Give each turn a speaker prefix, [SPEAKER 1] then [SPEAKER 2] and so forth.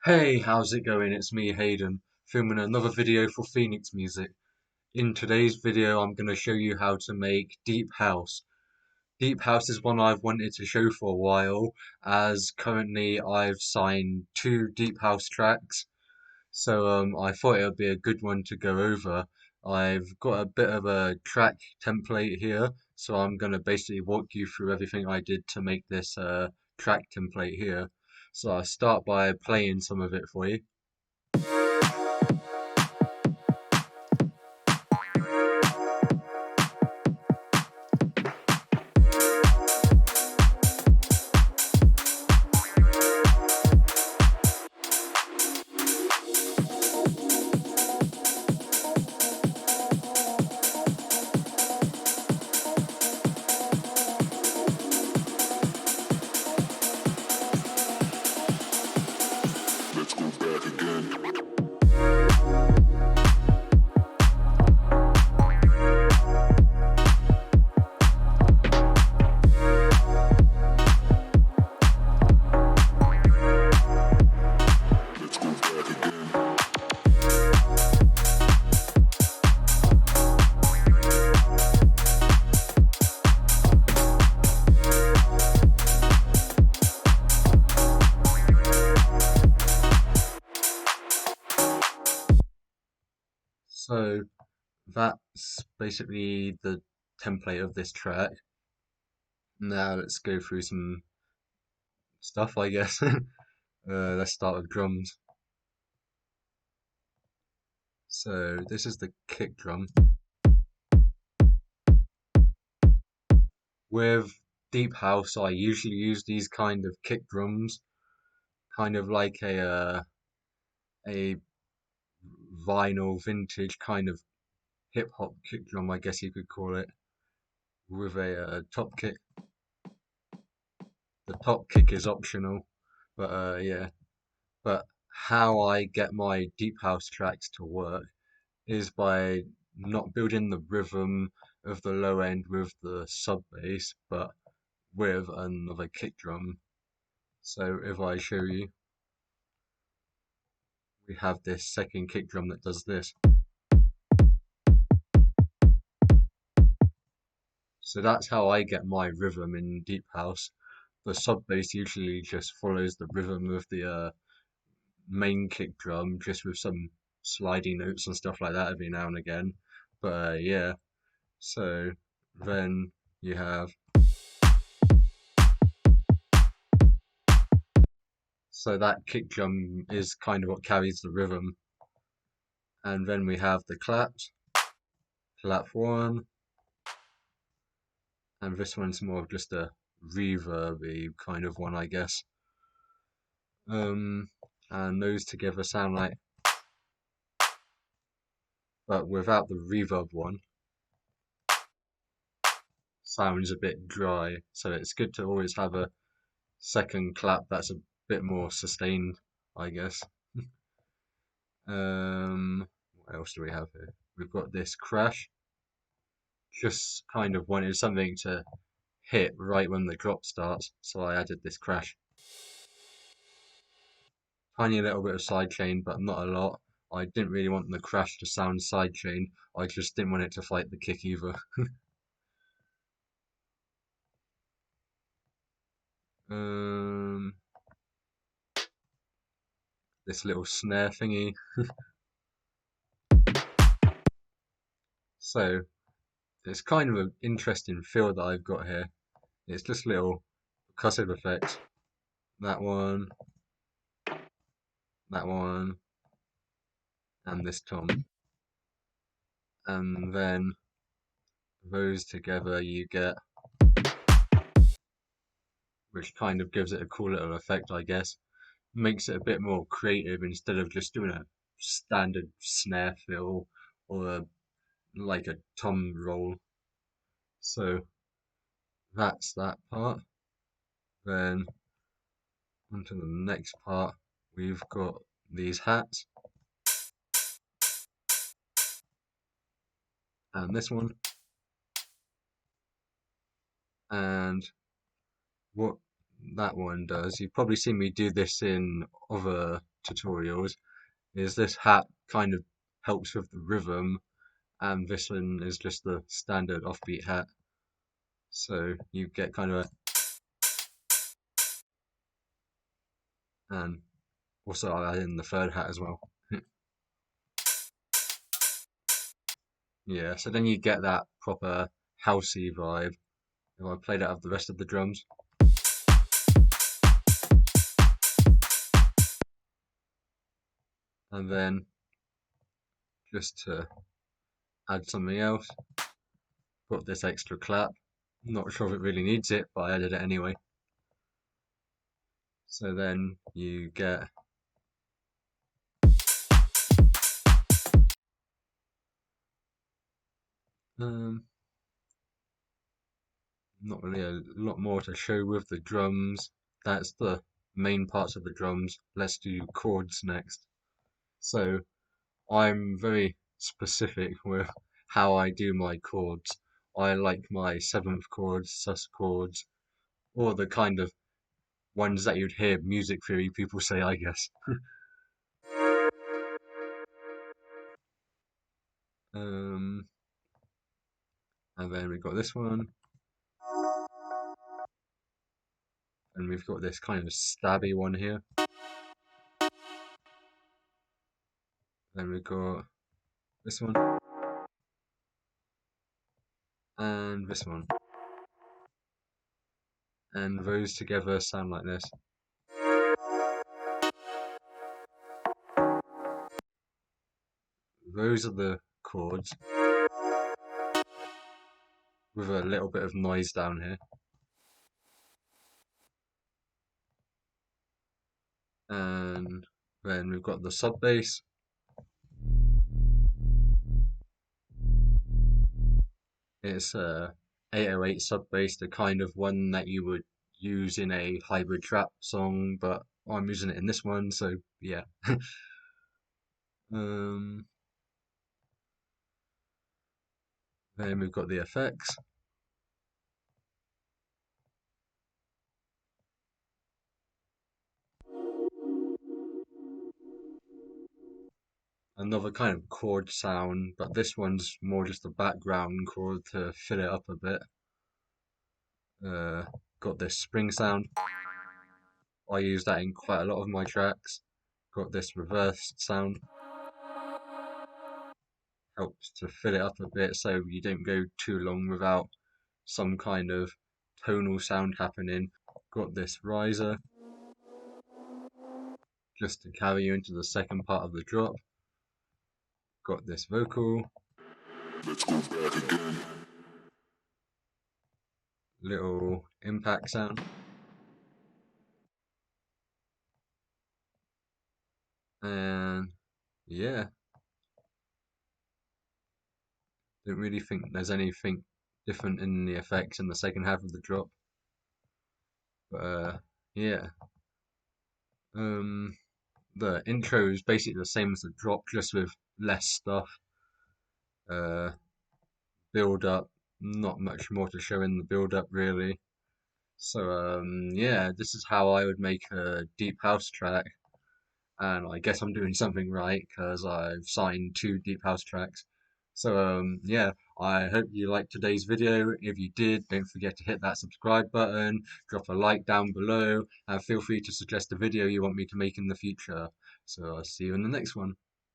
[SPEAKER 1] Hey, how's it going? It's me, Hayden, filming another video for Phoenix Music. In today's video, I'm going to show you how to make Deep House. Deep House is one I've wanted to show for a while, as currently I've signed two Deep House tracks, so I thought it would be a good one to go over. I've got a bit of a track template here, so I'm going to basically walk you through everything I did to make this track template here. So I'll start by playing some of it for you.
[SPEAKER 2] Let's go back again. Let's go back again.
[SPEAKER 1] So that's basically the template of this track. Now let's go through some stuff, I guess. Let's start with drums. So this is the kick drum. With deep house, I usually use these kind of kick drums, kind of like a vinyl vintage kind of hip hop kick drum, I guess you could call it, with a top kick. The top kick is optional, but yeah. But how I get my deep house tracks to work is by not building the rhythm of the low end with the sub bass, but with another kick drum. So if I show you, we have this second kick drum that does this. So that's how I get my rhythm in deep house. The sub bass usually just follows the rhythm of the main kick drum, just with some sliding notes and stuff like that every now and again. But yeah, so then you have, so that kick drum is kind of what carries the rhythm. And then we have the claps, clap one, and this one's more of just a reverby kind of one, I guess. Um, and those together sound like, but without the reverb one, sounds a bit dry. So it's good to always have a second clap that's a bit more sustained, I guess. What else do we have here? We've got this crash. Just kind of wanted something to hit right when the drop starts, so I added this crash. Tiny little bit of sidechain, but not a lot. I didn't really want the crash to sound sidechain. I just didn't want it to fight the kick either. um, this little snare thingy. So it's kind of an interesting feel that I've got here. It's just little percussive effects. That one, that one, and this tom. And then those together you get, which kind of gives it a cool little effect, I guess. Makes it a bit more creative instead of just doing a standard snare fill or like a tom roll. So that's that part. Then onto the next part, we've got these hats and this one. And what that one does, you've probably seen me do this in other tutorials is this hat kind of helps with the rhythm, and this one is just the standard offbeat hat. So you get kind of and also I add in the third hat as well. Yeah, so then you get that proper housey vibe. If I play that of the rest of the drums. And then just to add something else, got this extra clap. Not sure if it really needs it, but I added it anyway. So then you get not really a lot more to show with the drums. That's the main parts of the drums. Let's do chords next. So I'm very specific with how I do my chords. I like my seventh chords, sus chords, or the kind of ones that you'd hear music theory people say, I guess. And then we've got this one, and we've got this kind of stabby one here. Then we've got this one, and this one. And those together sound like this. Those are the chords with a little bit of noise down here. And then we've got the sub bass. It's a 808 sub bass, the kind of one that you would use in a hybrid trap song, but I'm using it in this one, so yeah. Then we've got the effects. Another kind of chord sound, but this one's more just a background chord to fill it up a bit. Got this spring sound. I use that in quite a lot of my tracks. Got this reversed sound. Helps to fill it up a bit so you don't go too long without some kind of tonal sound happening. Got this riser just to carry you into the second part of the drop. Got this vocal.
[SPEAKER 2] Let's go back again.
[SPEAKER 1] Little impact sound. And yeah. Don't really think there's anything different in the effects in the second half of the drop. But yeah. The intro is basically the same as the drop, just with less stuff. Build up, not much more to show in the build up really. So yeah, this is how I would make a deep house track, and I guess I'm doing something right because I've signed 2 deep house tracks. So yeah, I hope you liked today's video. If you did, don't forget to hit that subscribe button, drop a like down below, and feel free to suggest a video you want me to make in the future. So I'll see you in the next one.